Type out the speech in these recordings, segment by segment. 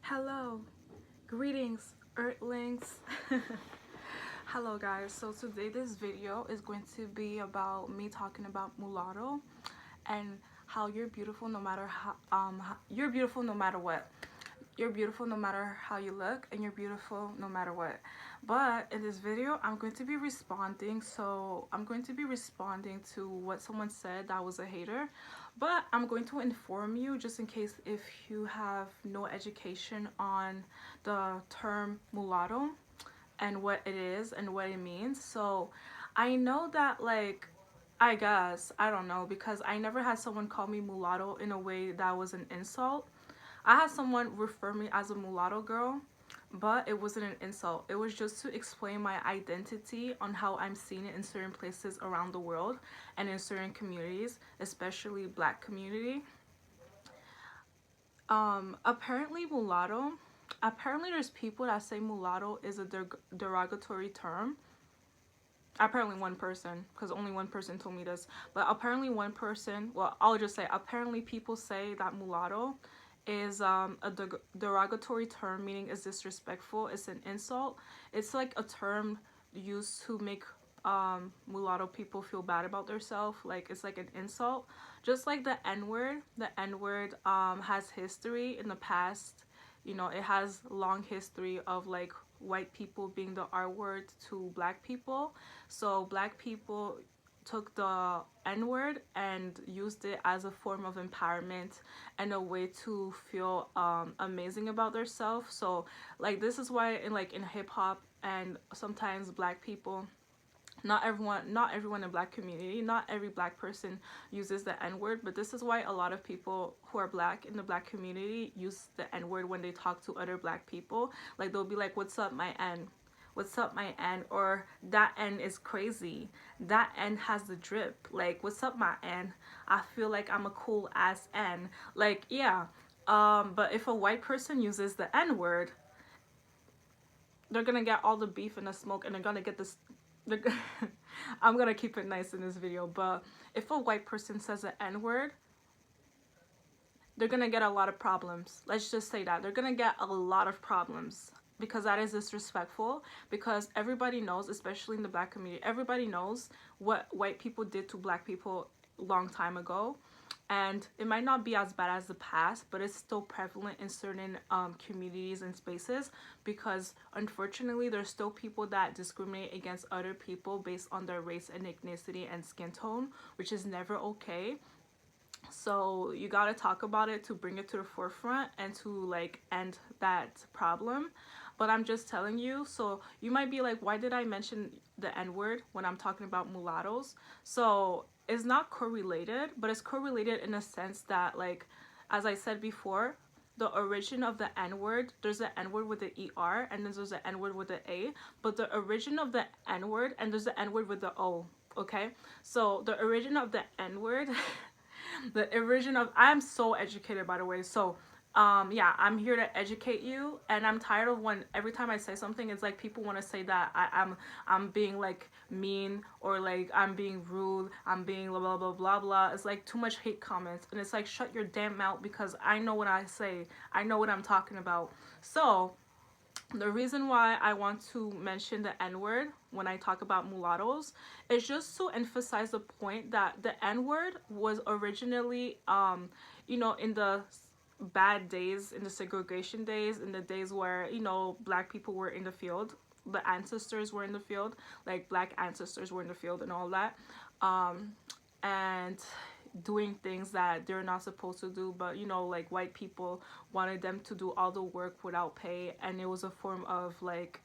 Hello, greetings, Earthlings. Hello, guys. So today this video is going to be about me talking about mulatto and how you're beautiful no matter you're beautiful no matter what. You're beautiful no matter how you look, and you're beautiful no matter what. But in this video, I'm going to be responding. So I'm going to be responding to what someone said that was a hater. But I'm going to inform you just in case if you have no education on the term mulatto and what it is and what it means. So I know that, like, I guess, I don't know, because I never had someone call me mulatto in a way that was an insult. I had someone refer me as a mulatto girl, but it wasn't an insult. It was just to explain my identity on how I'm seen in certain places around the world and in certain communities, especially black community. Apparently mulatto, apparently there's people that say mulatto is a derogatory term. Apparently one person, because only one person told me this, but apparently one person, well, I'll just say apparently people say that mulatto is a derogatory term, meaning is disrespectful, it's an insult. It's like a term used to make mulatto people feel bad about themselves. Like, it's like an insult, just like the n-word. The n-word has history in the past. You know, it has long history of like white people being the R word to black people. So black people took the n-word and used it as a form of empowerment and a way to feel amazing about themselves. So like, this is why in hip-hop and sometimes black people, not everyone in black community, not every black person uses the n-word, but this is why a lot of people who are black in the black community use the n-word when they talk to other black people. Like, they'll be like, what's up my n, what's up my n, or that n is crazy, that n has the drip, like, what's up my n, I feel like I'm a cool ass n. Like, yeah. But if a white person uses the n-word, they're gonna get all the beef and the smoke, and they're gonna get this. I'm gonna keep it nice in this video, but if a white person says the n-word, they're gonna get a lot of problems. Let's just say that they're gonna get a lot of problems, because that is disrespectful. Because everybody knows, especially in the black community, everybody knows what white people did to black people long time ago. And it might not be as bad as the past, but it's still prevalent in certain communities and spaces, because unfortunately there's still people that discriminate against other people based on their race and ethnicity and skin tone, which is never okay. So you gotta talk about it to bring it to the forefront and to like end that problem. But I'm just telling you. So you might be like, why did I mention the n-word when I'm talking about mulattoes? So it's not correlated, but it's correlated in a sense that, like, as I said before, the origin of the n-word, there's an n-word with the er, and then there's an n-word with the a, but the origin of the n-word, and there's the n-word with the o. Okay, so the origin of the n-word the origin of, I'm so educated, by the way. So yeah, I'm here to educate you, and I'm tired of when every time I say something, it's like people want to say that I'm being like mean, or like I'm being rude, I'm being blah blah blah blah blah. It's like too much hate comments, and it's like, shut your damn mouth, because I know what I say, I know what I'm talking about. So the reason why I want to mention the n-word when I talk about mulattoes is just to emphasize the point that the n-word was originally you know, in the bad days, in the segregation days, in the days where, you know, black people were in the field, the ancestors were in the field, like black ancestors were in the field and all that, and doing things that they're not supposed to do. But you know, like, white people wanted them to do all the work without pay, and it was a form of, like,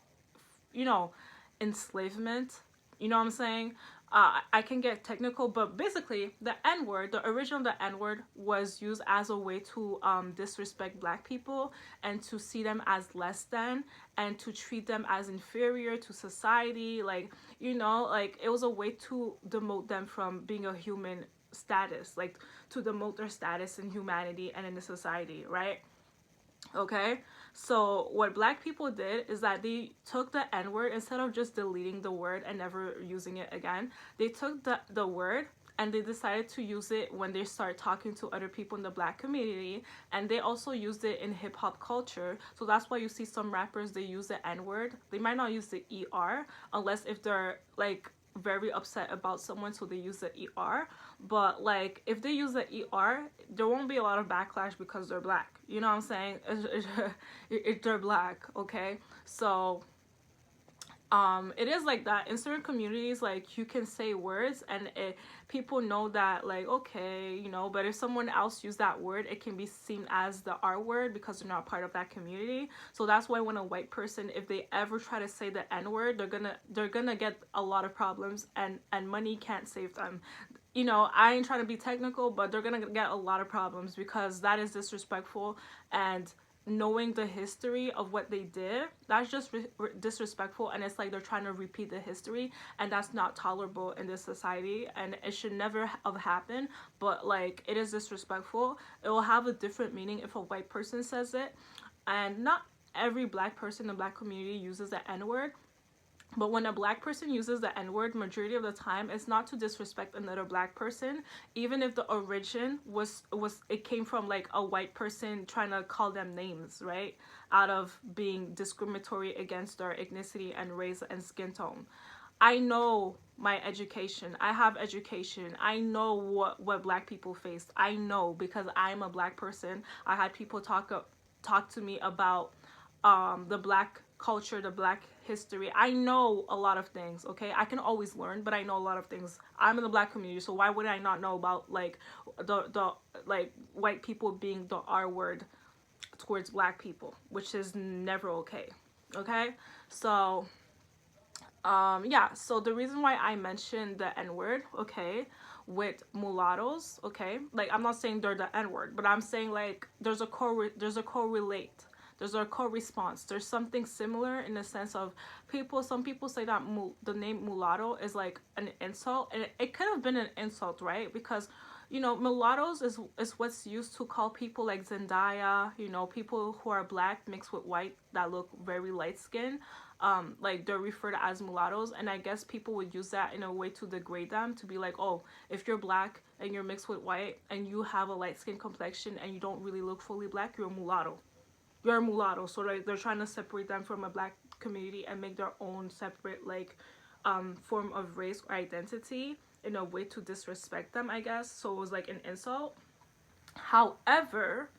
you know, enslavement. You know what I'm saying? I can get technical, but basically the n-word, the original of the n-word, was used as a way to disrespect black people and to see them as less than, and to treat them as inferior to society. Like, you know, like, it was a way to demote them from being a human status, like to demote their status in humanity and in the society, right? Okay, so what black people did is that they took the n-word, instead of just deleting the word and never using it again, they took the word and they decided to use it when they start talking to other people in the black community, and they also used it in hip-hop culture. So that's why you see some rappers, they use the n-word. They might not use the er unless if they're like very upset about someone, so they use the er. But like if they use the er, there won't be a lot of backlash because they're black, you know what I'm saying? They're black, okay? So it is like that in certain communities. Like you can say words and people know that, like, okay, you know, but if someone else use that word, it can be seen as the R word because they're not part of that community. So that's why when a white person, if they ever try to say the N word, they're gonna get a lot of problems, and money can't save them. You know, I ain't trying to be technical, but they're gonna get a lot of problems because that is disrespectful. And knowing the history of what they did, that's just disrespectful, and it's like they're trying to repeat the history, and that's not tolerable in this society, and it should never have happened. But like it is disrespectful. It will have a different meaning if a white person says it, and not every black person in the black community uses the n-word. But when a black person uses the n-word, majority of the time, it's not to disrespect another black person, even if the origin was it came from like a white person trying to call them names, right? Out of being discriminatory against their ethnicity and race and skin tone. I know my education. I have education. I know what black people faced. I know because I'm a black person. I had people talk to me about the black culture, the black history. I know a lot of things, okay? I can always learn, but I know a lot of things. I'm in the black community, so why would I not know about like the like white people being the R word towards black people, which is never okay. Okay? So yeah, so the reason why I mentioned the n-word, okay, with mulattoes, okay, like I'm not saying they're the n-word, but I'm saying like there's a correlate, there's a co-response, there's something similar in the sense of some people say that the name mulatto is like an insult, and it could have been an insult, right? Because you know, mulattoes is what's used to call people like Zendaya, you know, people who are black mixed with white that look very light skinned. Like they're referred to as mulattoes, and I guess people would use that in a way to degrade them, to be like, oh, if you're black and you're mixed with white and you have a light skin complexion and you don't really look fully black, you're a mulatto. You're a mulatto. So like they're trying to separate them from a black community and make their own separate like form of race or identity in a way to disrespect them, I guess. So it was like an insult. However,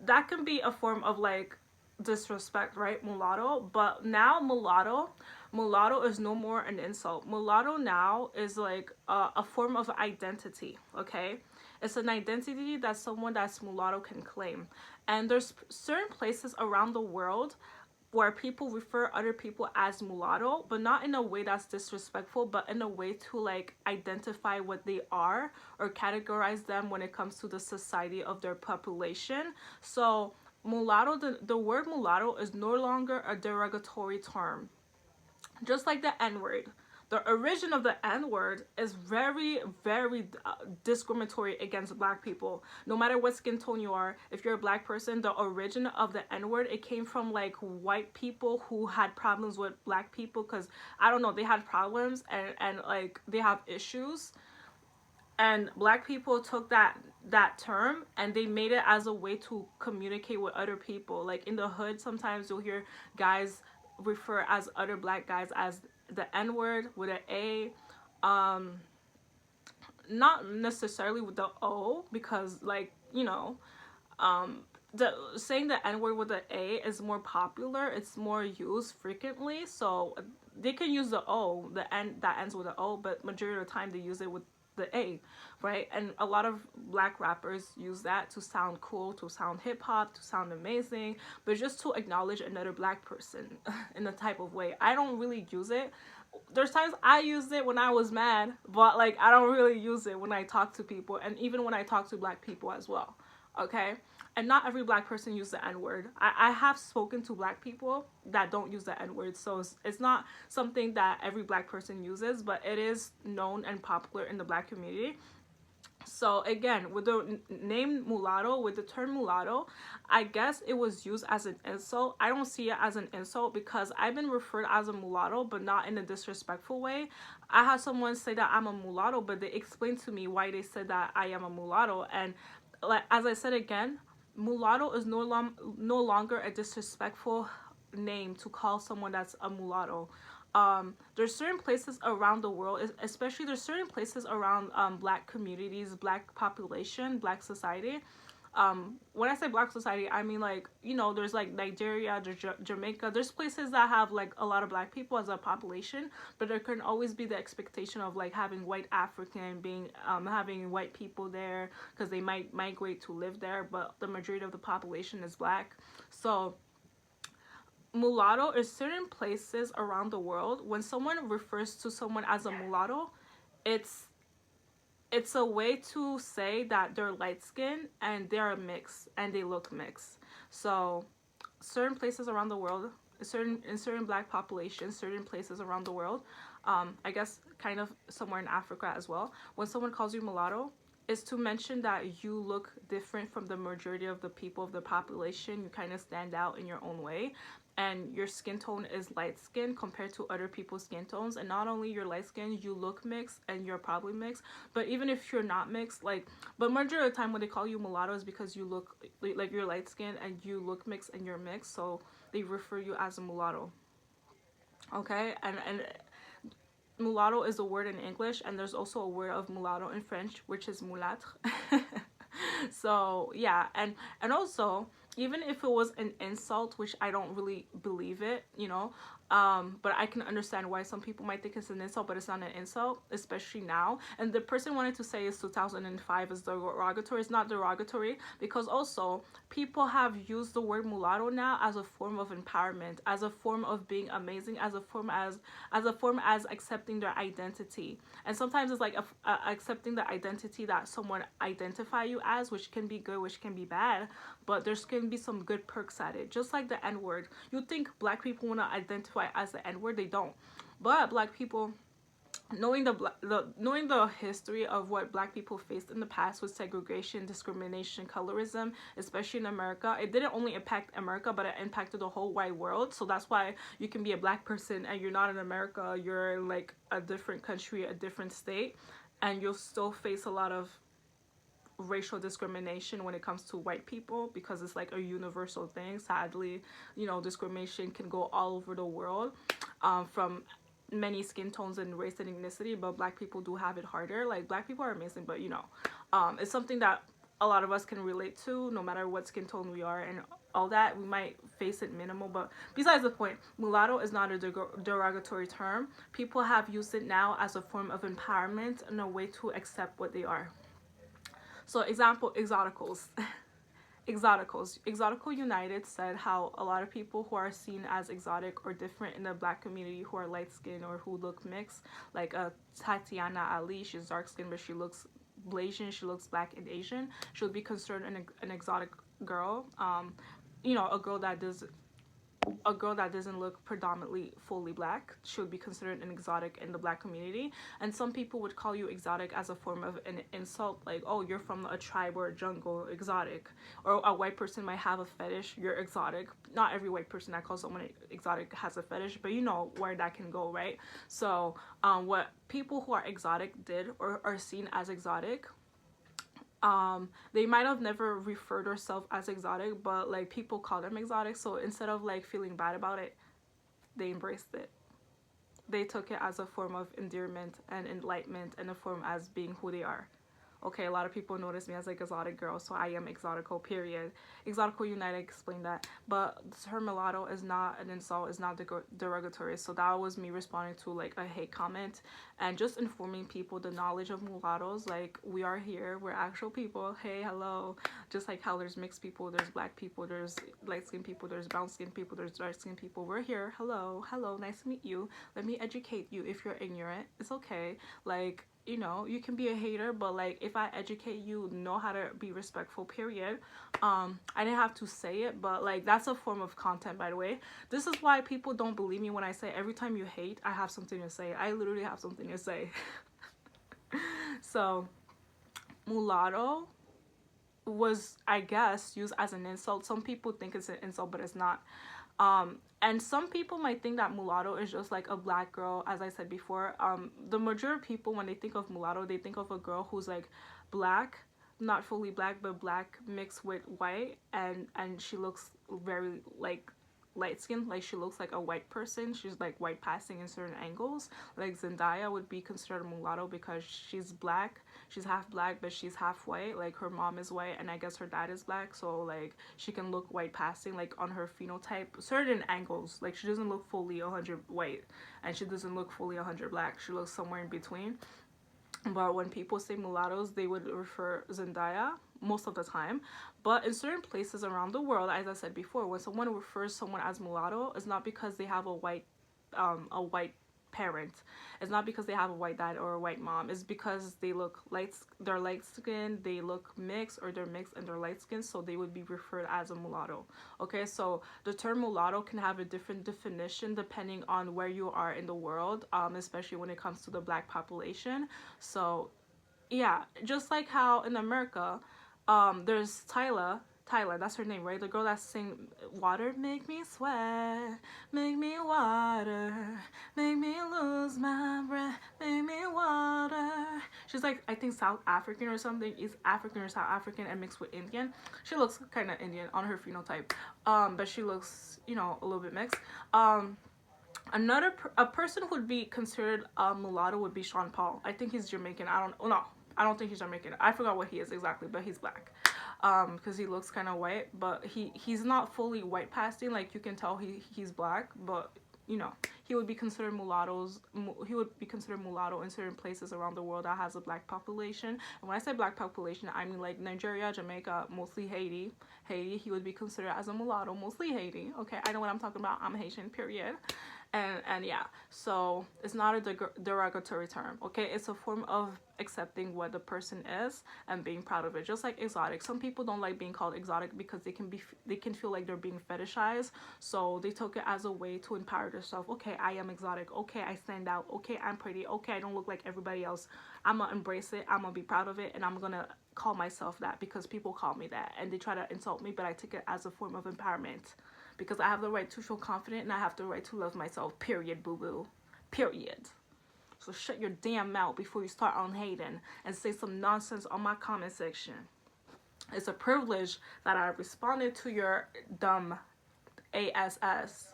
that can be a form of like disrespect, right? Mulatto. But now mulatto is no more an insult. Mulatto now is like a form of identity, okay? It's an identity that someone that's mulatto can claim. And there's certain places around the world where people refer other people as mulatto, but not in a way that's disrespectful, but in a way to like identify what they are or categorize them when it comes to the society of their population. So mulatto, the word mulatto is no longer a derogatory term, just like the n-word. The origin of the n-word is very, very discriminatory against black people. No matter what skin tone you are, if you're a black person, the origin of the n-word, it came from like white people who had problems with black people because, I don't know, they had problems and like they have issues. And black people took that term and they made it as a way to communicate with other people. Like in the hood, sometimes you'll hear guys refer as other black guys as the n-word with an a, not necessarily with the o, because like, you know, the saying the n-word with the a is more popular, it's more used frequently, so they can use the o, the n that ends with the o, but majority of the time they use it with the a, right? And a lot of black rappers use that to sound cool, to sound hip-hop, to sound amazing, but just to acknowledge another black person in a type of way. I don't really use it. There's times I used it when I was mad, but like I don't really use it when I talk to people, and even when I talk to black people as well, okay? And not every black person uses the n-word. I have spoken to black people that don't use the n-word, so it's not something that every black person uses, but it is known and popular in the black community. So again, with the name mulatto, with the term mulatto, I guess it was used as an insult. I don't see it as an insult because I've been referred as a mulatto, but not in a disrespectful way. I had someone say that I'm a mulatto, but they explained to me why they said that I am a mulatto. And like as I said again, mulatto is no longer a disrespectful name to call someone that's a mulatto. There's certain places around the world, especially there's certain places around black communities, black population, black society. When I say black society, I mean like, you know, there's like Nigeria, there's Jamaica, there's places that have like a lot of black people as a population, but there can always be the expectation of like having white African being having white people there because they might migrate to live there, but the majority of the population is black. So mulatto is certain places around the world. When someone refers to someone as a mulatto, it's it's a way to say that they're light skinned and they're a mix and they look mixed. So certain places around the world, certain black populations, certain places around the world, I guess kind of somewhere in Africa as well, when someone calls you mulatto, is to mention that you look different from the majority of the people of the population. You kind of stand out in your own way, and your skin tone is light skin compared to other people's skin tones. And not only you're light skin, you look mixed and you're probably mixed. But even if you're not mixed, like, but majority of the time when they call you mulatto is because you look like you're light skin and you look mixed and you're mixed. So they refer you as a mulatto. Okay, and mulatto is a word in English, and there's also a word of mulatto in French, which is mulâtre. So yeah, and also, even if it was an insult, which I don't really believe it, you know, but I can understand why some people might think it's an insult, but it's not an insult, especially now. And the person wanted to say is 2005 is derogatory. It's not derogatory because also people have used the word mulatto now as a form of empowerment, as a form of being amazing, as a form as accepting their identity. And sometimes it's like accepting the identity that someone identify you as, which can be good, which can be bad, but there's can be some good perks at it. Just like the N word, you think black people want to identify as the N word, they don't. But black people, knowing knowing the history of what black people faced in the past with segregation, discrimination, colorism, especially in America, it didn't only impact America, but it impacted the whole wide world. So that's why you can be a black person and you're not in America, you're in like a different country, a different state, and you'll still face a lot of racial discrimination when it comes to white people because it's like a universal thing. Sadly, you know, discrimination can go all over the world, from many skin tones and race and ethnicity, but black people do have it harder. Like, black people are amazing, but you know, it's something that a lot of us can relate to no matter what skin tone we are and all that. We might face it minimal, but besides the point, mulatto is not a derogatory term. People have used it now as a form of empowerment and a way to accept what they are. So example, exoticals. Exotical United said how a lot of people who are seen as exotic or different in the black community, who are light skinned or who look mixed, like Tatiana Ali, she's dark skinned but she looks Blasian, she looks black and Asian, she would be considered an exotic girl. You know, a girl that doesn't look predominantly fully black should be considered an exotic in the black community. And some people would call you exotic as a form of an insult, like, oh, you're from a tribe or a jungle, exotic. Or a white person might have a fetish, you're exotic. Not every white person that calls someone exotic has a fetish, but you know where that can go, right? So what people who are exotic did or are seen as exotic, they might have never referred themselves as exotic, but like people call them exotic. So instead of like feeling bad about it, they embraced it. They took it as a form of endearment and enlightenment and a form as being who they are. Okay, a lot of people notice me as like exotic girl, so I am exotical, period. Exotical United explained that. But the term mulatto is not an insult, is not derogatory. So that was me responding to like a hate comment and just informing people the knowledge of mulattoes. Like, we are here, we're actual people. Hey, hello. Just like how there's mixed people, there's black people, there's light skinned people, there's brown skinned people, there's dark skinned people. We're here. Hello, hello, nice to meet you. Let me educate you. If you're ignorant, it's okay. Like, you know, you can be a hater, but like if I educate you, know how to be respectful, period. I didn't have to say it, but like that's a form of content, by the way. This is why people don't believe me when I say every time you hate, I have something to say. I literally have something to say. So mulatto was, I guess, used as an insult. Some people think it's an insult, but it's not. And some people might think that mulatto is just like a black girl, as I said before. The majority of people, when they think of mulatto, they think of a girl who's like black, not fully black, but black mixed with white, and she looks very like light skin, like she looks like a white person. She's like white passing in certain angles. Like Zendaya would be considered a mulatto because she's black, she's half black, but she's half white. Like her mom is white and I guess her dad is black, so like she can look white passing like on her phenotype certain angles. Like she doesn't look fully 100 white and she doesn't look fully 100 black, she looks somewhere in between. But when people say mulattoes, they would refer Zendaya most of the time. But in certain places around the world, as I said before, when someone refers someone as mulatto, it's not because they have a white parent. It's not because they have a white dad or a white mom. It's because they look light, they're light skinned, they look mixed, or they're mixed and they're light skinned, so they would be referred as a mulatto. Okay, so the term mulatto can have a different definition depending on where you are in the world, especially when it comes to the black population. So yeah, just like how in America, there's Tyler, that's her name, right? The girl that sing "Water Make Me Sweat, Make Me Water, Make Me Lose My Breath, Make Me Water." She's like, I think South African or something. East African or South African and mixed with Indian. She looks kind of Indian on her phenotype, but she looks, you know, a little bit mixed. A person who would be considered a mulatto would be Sean Paul. I think he's Jamaican. I don't think he's Jamaican. I forgot what he is exactly, but he's black. Because he looks kind of white, but he's not fully white passing. Like you can tell he's black, but you know, he would be considered mulattoes. He would be considered mulatto in certain places around the world that has a black population. And when I say black population, I mean like Nigeria, Jamaica, mostly Haiti. He would be considered as a mulatto, mostly Haiti. Okay, I know what I'm talking about. I'm Haitian, period. And yeah, so it's not a derogatory term. Okay, it's a form of accepting what the person is and being proud of it. Just like exotic, some people don't like being called exotic because they can feel like they're being fetishized, so they took it as a way to empower themselves. Okay, I am exotic. Okay, I stand out. Okay, I'm pretty. Okay, I don't look like everybody else. I'm gonna embrace it, I'm gonna be proud of it, and I'm gonna call myself that because people call me that and they try to insult me, but I take it as a form of empowerment because I have the right to feel confident and I have the right to love myself, period, boo-boo, period. So shut your damn mouth before you start on hating and say some nonsense on my comment section. It's a privilege that I responded to your dumb ass.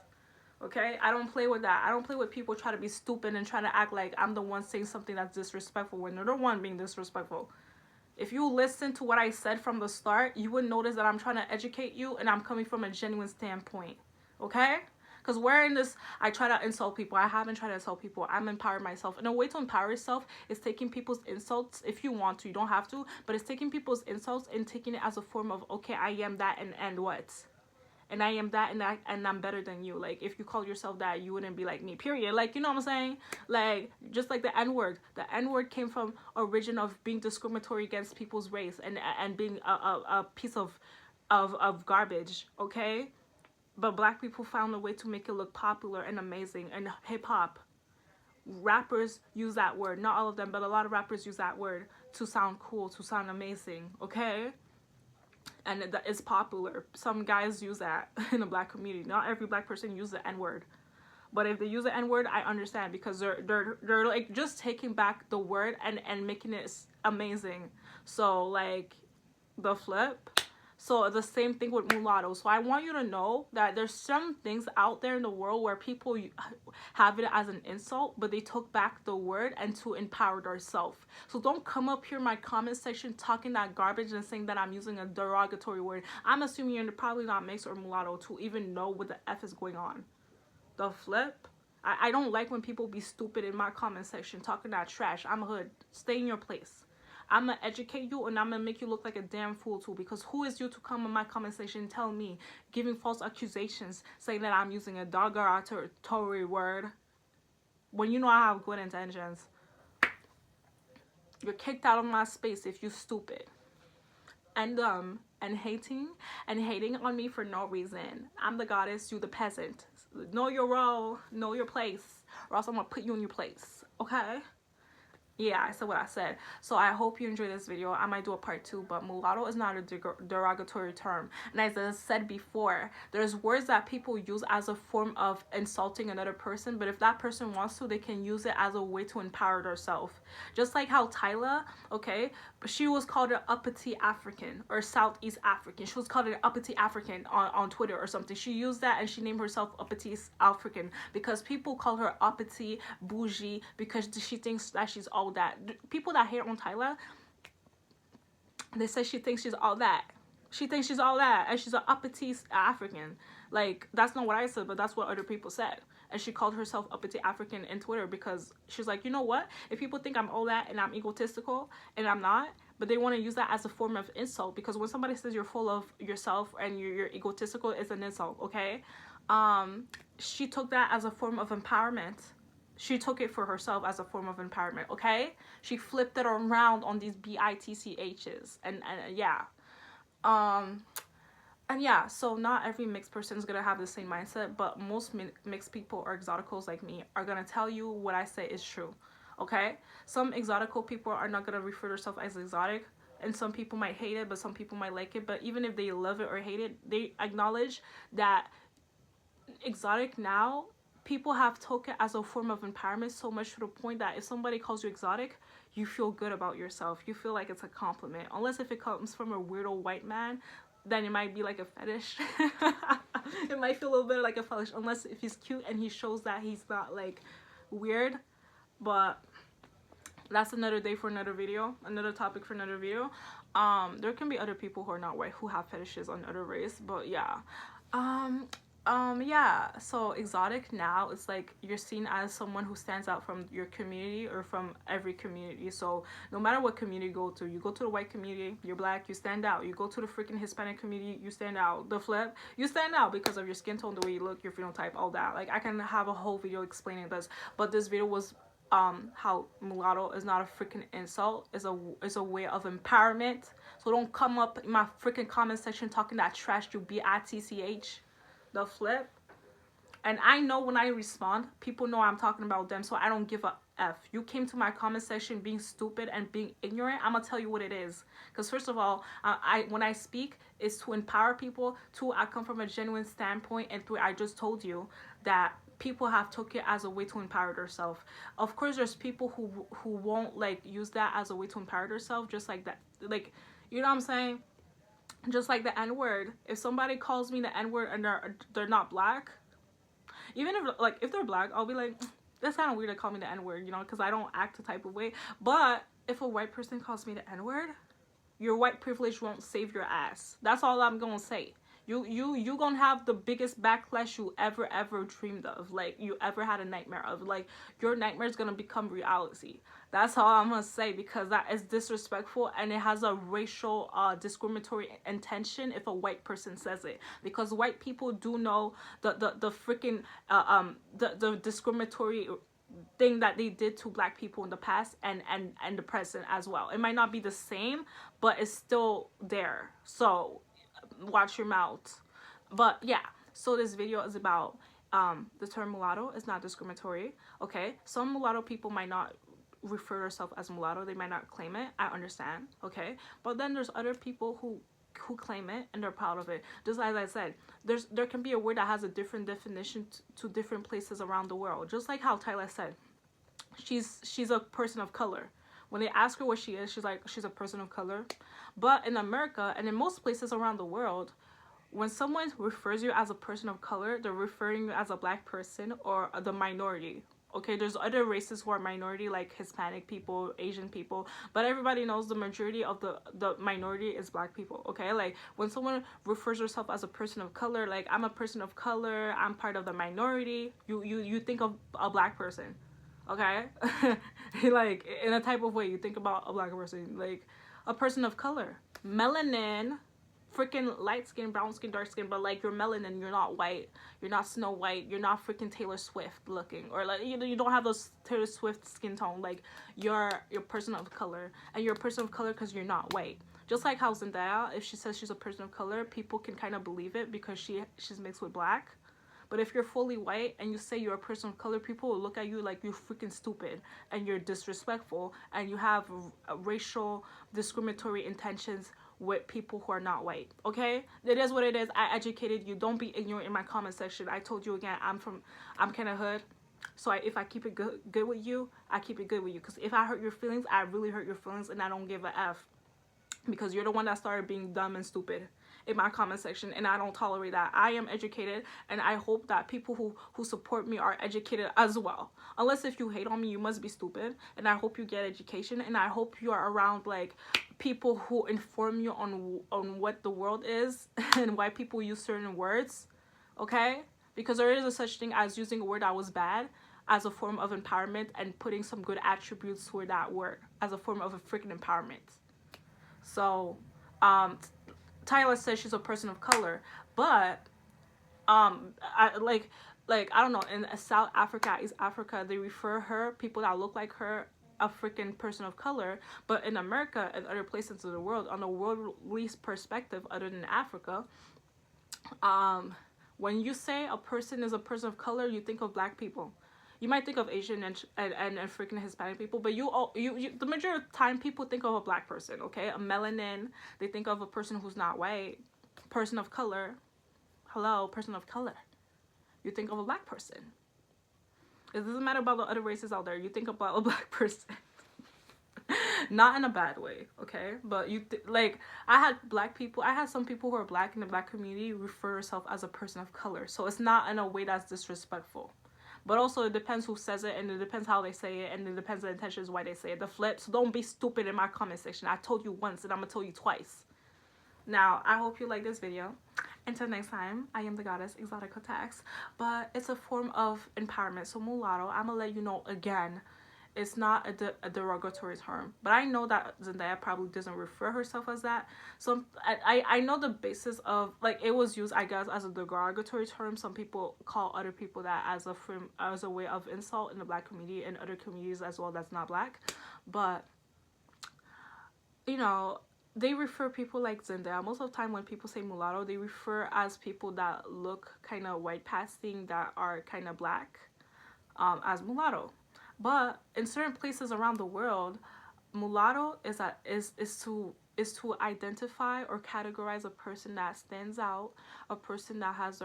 Okay, I don't play with that. I don't play with people try to be stupid and try to act like I'm the one saying something that's disrespectful when they're the one being disrespectful. If you listen to what I said from the start, you would notice that I'm trying to educate you and I'm coming from a genuine standpoint. Okay? Because wearing this, I try to insult people. I haven't tried to insult people. I'm empowering myself. And a way to empower yourself is taking people's insults if you want to. You don't have to. But it's taking people's insults and taking it as a form of, okay, I am that and what? And I am that and I'm better than you. Like, if you call yourself that, you wouldn't be like me, period. Like, you know what I'm saying? Like, just like the N-word. The N-word came from origin of being discriminatory against people's race and being a piece of garbage, okay? But black people found a way to make it look popular and amazing. And hip-hop, rappers use that word. Not all of them, but a lot of rappers use that word to sound cool, to sound amazing, okay? And it's popular. Some guys use that in the black community. Not every black person uses the N-word. But if they use the N-word, I understand because they're like just taking back the word and making it amazing. So like the flip. So the same thing with mulatto. So I want you to know that there's some things out there in the world where people have it as an insult, but they took back the word and to empower themselves. So don't come up here in my comment section talking that garbage and saying that I'm using a derogatory word. I'm assuming you're probably not mixed or mulatto to even know what the F is going on. The flip. I don't like when people be stupid in my comment section talking that trash. I'm a hood. Stay in your place. I'm going to educate you and I'm going to make you look like a damn fool too, because who is you to come in my comment section and tell me, giving false accusations, saying that I'm using a derogatory word when you know I have good intentions. You're kicked out of my space if you stupid and dumb and hating on me for no reason. I'm the goddess, you the peasant. Know your role, know your place, or else I'm going to put you in your place, okay? Yeah, I said what I said. So I hope you enjoyed this video. I might do a part 2, but mulatto is not a derogatory term. And as I said before, there's words that people use as a form of insulting another person, but if that person wants to, they can use it as a way to empower themselves. Just like how Tyla, okay, she was called an uppity African or Southeast African. She was called an uppity African on Twitter or something. She used that and she named herself uppity African because people call her uppity, bougie, because she thinks that she's all that. People that hate on Tyla, they say she thinks she's all that. She thinks she's all that, and she's an uppity African. Like, that's not what I said, but that's what other people said. And she called herself uppity African in Twitter because she's like, you know what? If people think I'm all that and I'm egotistical, and I'm not, but they want to use that as a form of insult, because when somebody says you're full of yourself and you're egotistical, it's an insult, okay? She took that as a form of empowerment. She took it for herself as a form of empowerment, okay? She flipped it around on these bitchs, and yeah. And yeah, so not every mixed person is gonna have the same mindset, but most mixed people or exoticals like me are gonna tell you what I say is true, okay? Some exotical people are not gonna refer themselves as exotic, and some people might hate it, but some people might like it. But even if they love it or hate it, they acknowledge that exotic now, people have took it as a form of empowerment so much to the point that if somebody calls you exotic, you feel good about yourself. You feel like it's a compliment. Unless if it comes from a weirdo white man, then it might be like a fetish. It might feel a little bit like a fetish, unless if he's cute and he shows that he's not like weird. But that's another day for another video, another topic for another video. There can be other people who are not white who have fetishes on other race, but yeah. Yeah, so exotic now, it's like you're seen as someone who stands out from your community or from every community. So no matter what community you go to the white community, you're black, you stand out. You go to the freaking Hispanic community, you stand out. The flip, you stand out because of your skin tone, the way you look, your phenotype, all that. Like, I can have a whole video explaining this, but this video was how mulatto is not a freaking insult, is a way of empowerment. So don't come up in my freaking comment section talking that trash, you bitch. The flip. And I know when I respond, people know I'm talking about them, so I don't give a F. You came to my comment section being stupid and being ignorant, I'm gonna tell you what it is. Because first of all, when I speak, it's to empower people. Two, I come from a genuine standpoint. And three, I just told you that people have took it as a way to empower themselves. Of course, there's people who won't like use that as a way to empower themselves, just like that. Like, you know what I'm saying? Just like the N-word. If somebody calls me the N-word and they're not black, even if they're black, I'll be like, that's kind of weird to call me the N-word, you know, because I don't act the type of way. But if a white person calls me the N-word, your white privilege won't save your ass. That's all I'm gonna say. You gonna have the biggest backlash you ever dreamed of, like you ever had a nightmare of. Like, your nightmare is gonna become reality. That's all I'm gonna say, because that is disrespectful and it has a racial discriminatory intention if a white person says it, because white people do know the freaking the discriminatory thing that they did to black people in the past and the present as well. It might not be the same, but it's still there. So watch your mouth. But yeah, so this video is about the term mulatto is not discriminatory, okay? Some mulatto people might not refer themselves as mulatto, they might not claim it, I understand, okay? But then there's other people who claim it and they're proud of it. Just as I said, there can be a word that has a different definition to different places around the world. Just like how Tyla said, she's a person of color. When they ask her what she is, she's like, she's a person of color. But in America and in most places around the world, when someone refers you as a person of color, they're referring you as a black person or the minority. Okay, there's other races who are minority, like Hispanic people, Asian people, but everybody knows the majority of the minority is black people, okay? Like, when someone refers herself as a person of color, like, I'm a person of color, I'm part of the minority, you think of a black person, okay? Like, in a type of way, you think about a black person, like, a person of color. Melanin, freaking light skin, brown skin, dark skin, but like, you're melanin, you're not white, you're not Snow White, you're not freaking Taylor Swift looking, or like, you don't have those Taylor Swift skin tone. Like, you're a person of color, and you're a person of color because you're not white. Just like how Zendaya, if she says she's a person of color, people can kind of believe it because she's mixed with black. But if you're fully white and you say you're a person of color, people will look at you like you're freaking stupid and you're disrespectful and you have racial discriminatory intentions with people who are not white. Okay, it is what it is. I educated you. Don't be ignorant in my comment section. I told you again, I'm kind of hood. So if I keep it good with you, I keep it good with you. Because if I hurt your feelings, I really hurt your feelings, and I don't give a F. Because you're the one that started being dumb and stupid in my comment section, and I don't tolerate that. I am educated, and I hope that people who support me are educated as well. Unless if you hate on me, you must be stupid, and I hope you get education, and I hope you are around like people who inform you on what the world is and why people use certain words, okay? Because there is a such thing as using a word that was bad as a form of empowerment and putting some good attributes for that word as a form of a freaking empowerment. So, Tyler says she's a person of color, but like I don't know, in South Africa, East Africa, they refer her, people that look like her, a freaking person of color. But in America and other places of the world, on a worldly perspective, other than Africa, when you say a person is a person of color, you think of black people. You might think of Asian and freaking Hispanic people, but you the majority of the time people think of a black person, okay? A melanin, they think of a person who's not white. Person of color, hello, person of color. You think of a black person. It doesn't matter about the other races out there. You think about a black person. Not in a bad way, okay? But like, I had some people who are black in the black community refer herself as a person of color. So it's not in a way that's disrespectful. But also, it depends who says it, and it depends how they say it, and it depends the intentions why they say it. The flip, so don't be stupid in my comment section. I told you once, and I'm going to tell you twice. Now, I hope you like this video. Until next time, I am the goddess Exotica Tax. But it's a form of empowerment. So mulatto, I'm going to let you know again, it's not a derogatory term. But I know that Zendaya probably doesn't refer herself as that. So I know the basis of, like, it was used, I guess, as a derogatory term. Some people call other people that as a way of insult in the black community and other communities as well that's not black. But, you know, they refer people like Zendaya. Most of the time when people say mulatto, they refer as people that look kind of white passing, that are kind of black, as mulatto. But in certain places around the world, mulatto is to identify or categorize a person that stands out, a person that has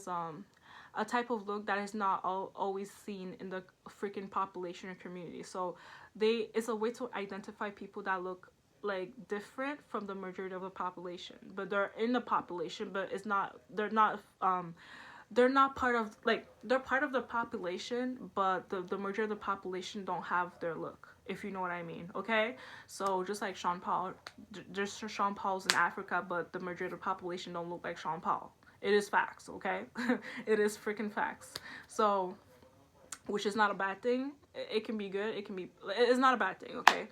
a type of look that is not always seen in the freaking population or community. So it's a way to identify people that look like different from the majority of the population, but they're in the population, but they're not part of, like, they're part of the population, but the majority of the population don't have their look, if you know what I mean, okay? So just like Sean Paul, there's Sean Pauls in Africa, but the majority of the population don't look like Sean Paul. It is facts, okay? It is freaking facts. So, which is not a bad thing. It can be good. It's not a bad thing, okay?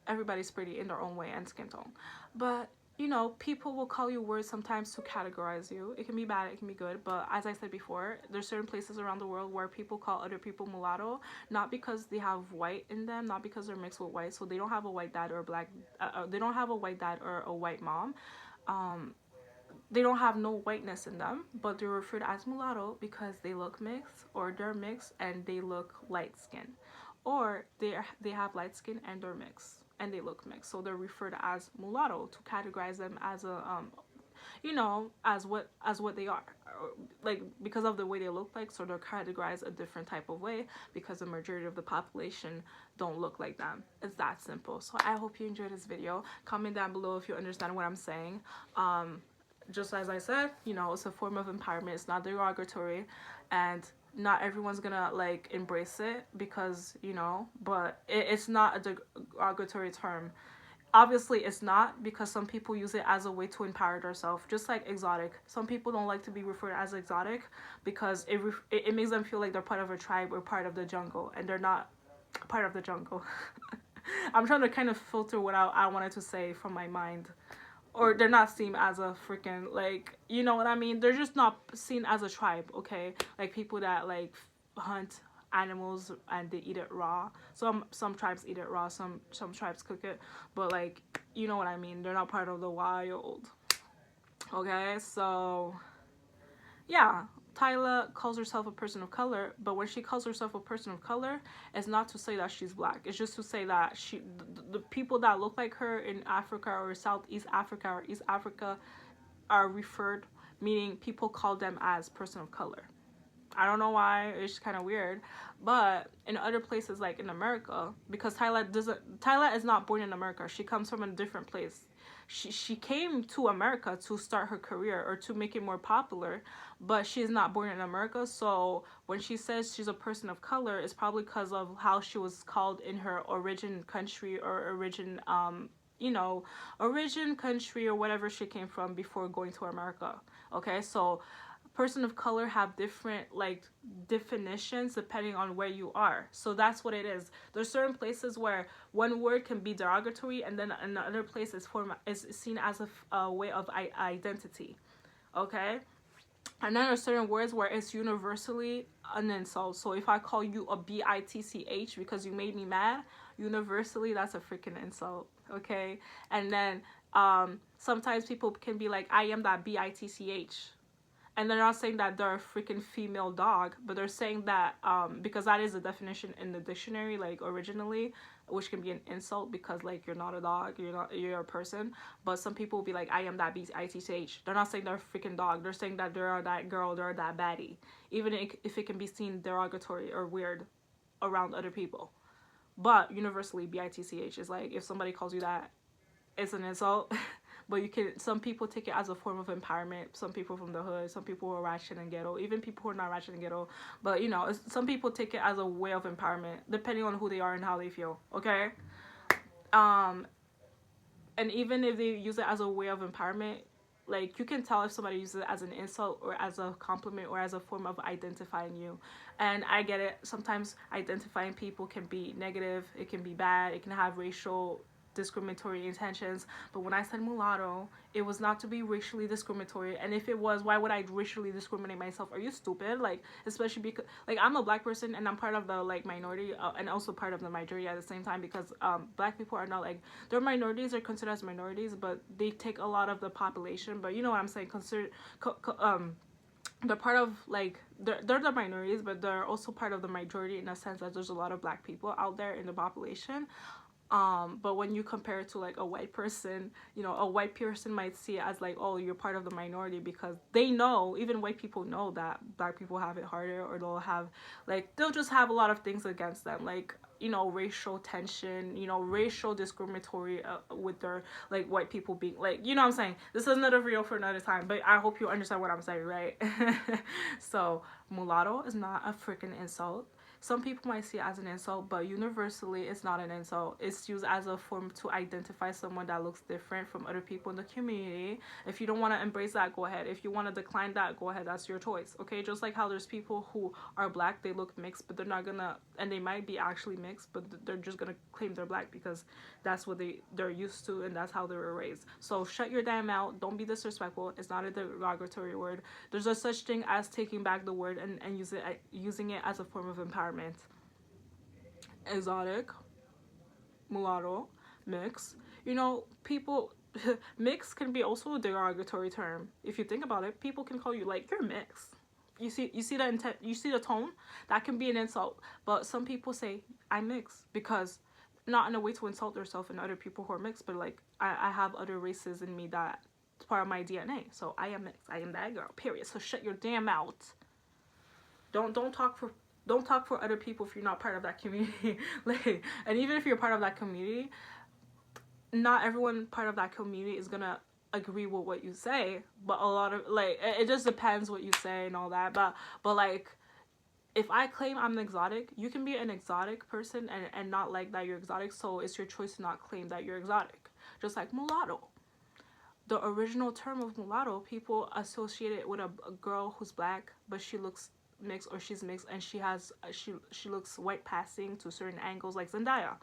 Everybody's pretty in their own way and skin tone. But, you know, people will call you words sometimes to categorize you. It can be bad, it can be good. But as I said before, there's certain places around the world where people call other people mulatto, not because they have white in them, not because they're mixed with white. So they don't have a white dad or a black, they don't have a white dad or a white mom. They don't have no whiteness in them, but they're referred as mulatto because they look mixed, or they're mixed and they look light skinned, or they have light skin and they're mixed and they look mixed. So they're referred as mulatto to categorize them as a you know, as what they are, like, because of the way they look like. So they're categorized a different type of way because the majority of the population don't look like them. It's that simple. So I hope you enjoyed this video. Comment down below if you understand what I'm saying. Just as I said, you know, it's a form of empowerment. It's not derogatory, and not everyone's gonna like embrace it because, you know, but it's not a derogatory term. Obviously it's not, because some people use it as a way to empower themselves, just like exotic. Some people don't like to be referred as exotic because it makes them feel like they're part of a tribe or part of the jungle, and they're not part of the jungle. I'm trying to kind of filter what I wanted to say from my mind. Or they're not seen as a freaking, like, you know what I mean? They're just not seen as a tribe, okay? Like people that like hunt animals and they eat it raw. Some tribes eat it raw, some tribes cook it, but like, you know what I mean? They're not part of the wild. Okay, so Yeah, Tyla calls herself a person of color, but when she calls herself a person of color, it's not to say that she's black. It's just to say that the people that look like her in Africa or Southeast Africa or East Africa are referred, meaning people call them as person of color. I don't know why. It's kind of weird, but in other places like in America, because Tyla is not born in America. She comes from a different place. She came to America to start her career or to make it more popular, but she's not born in America. So when she says she's a person of color, it's probably because of how she was called in her origin country or you know, origin country or whatever she came from before going to America. Okay, so person of color have different like definitions depending on where you are. So that's what it is. There's certain places where one word can be derogatory, and then another place is seen as a way of identity. Okay, and then there's certain words where it's universally an insult. So if I call you a bitch because you made me mad, universally that's a freaking insult. Okay, and then sometimes people can be like, I am that bitch, and they're not saying that they're a freaking female dog, but they're saying that because that is a definition in the dictionary, like originally, which can be an insult because like you're not a dog, you're a person. But some people will be like, I am that bitch. They're not saying they're a freaking dog. They're saying that they're that girl, they're that baddie, even if it can be seen derogatory or weird around other people. But universally, bitch is like if somebody calls you that, it's an insult. But you can, some people take it as a form of empowerment. Some people from the hood, some people who are ratchet and ghetto, even people who are not ratchet and ghetto. But you know, some people take it as a way of empowerment, depending on who they are and how they feel. Okay, um, and even if they use it as a way of empowerment, like you can tell if somebody uses it as an insult or as a compliment or as a form of identifying you. And I get it, sometimes identifying people can be negative, it can be bad, it can have racial discriminatory intentions. But when I said mulatto, it was not to be racially discriminatory. And if it was, why would I racially discriminate myself? Are you stupid? Like, especially because like I'm a black person and I'm part of the like minority and also part of the majority at the same time, because black people are not like, they're minorities, they're considered as minorities, but they take a lot of the population. But you know what I'm saying, they're part of like they're the minorities, but they're also part of the majority in a sense that there's a lot of black people out there in the population. But when you compare it to like a white person, you know, a white person might see it as like, oh, you're part of the minority, because they know, even white people know that black people have it harder, or they'll have like, they'll just have a lot of things against them, like, you know, racial tension, you know, racial discriminatory with their like white people being like, you know what I'm saying. This is another video for another time, but I hope you understand what I'm saying, right? So mulatto is not a freaking insult. Some people might see it as an insult, but universally it's not an insult. It's used as a form to identify someone that looks different from other people in the community. If you don't want to embrace that, go ahead. If you want to decline that, go ahead. That's your choice. Okay, just like how there's people who are black, they look mixed, but they're not gonna, and they might be actually mixed, but they're just gonna claim they're black because that's what they're used to and that's how they were raised. So shut your damn mouth. Don't be disrespectful. It's not a derogatory word. There's a such thing as taking back the word and using it as a form of empowerment. Exotic, mulatto, mix. You know, people mix can be also a derogatory term. If you think about it, people can call you like, you're mixed. You see the intent, you see the tone? That can be an insult. But some people say I mix because not in a way to insult themselves and other people who are mixed, but like I have other races in me that it's part of my DNA. So I am mixed. I am that girl. Period. So shut your damn mouth. Don't talk for other people if you're not part of that community. Like, and even if you're part of that community, not everyone part of that community is gonna agree with what you say. But a lot of like, it just depends what you say and all that. But like, if I claim I'm an exotic, you can be an exotic person and not like that you're exotic. So it's your choice to not claim that you're exotic. Just like mulatto. The original term of mulatto, people associate it with a girl who's black, but she looks mixed, or she's mixed, and she looks white passing to certain angles, like Zendaya.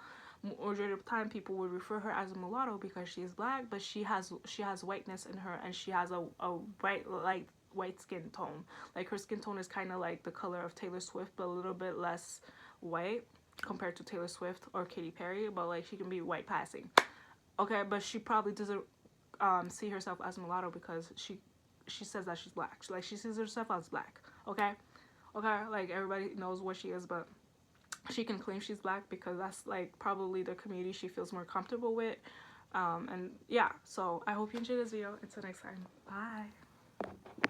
Majority of the time, people would refer her as a mulatto because she is black, but she has whiteness in her, and she has a white skin tone. Like her skin tone is kind of like the color of Taylor Swift, but a little bit less white compared to Taylor Swift or Katy Perry. But like she can be white passing. Okay, but she probably doesn't see herself as mulatto because she says that she's black. Like, she sees herself as black. Okay, okay. Like, everybody knows what she is, but she can claim she's black because that's like probably the community she feels more comfortable with. And yeah, so I hope you enjoyed this video. Until next time, bye.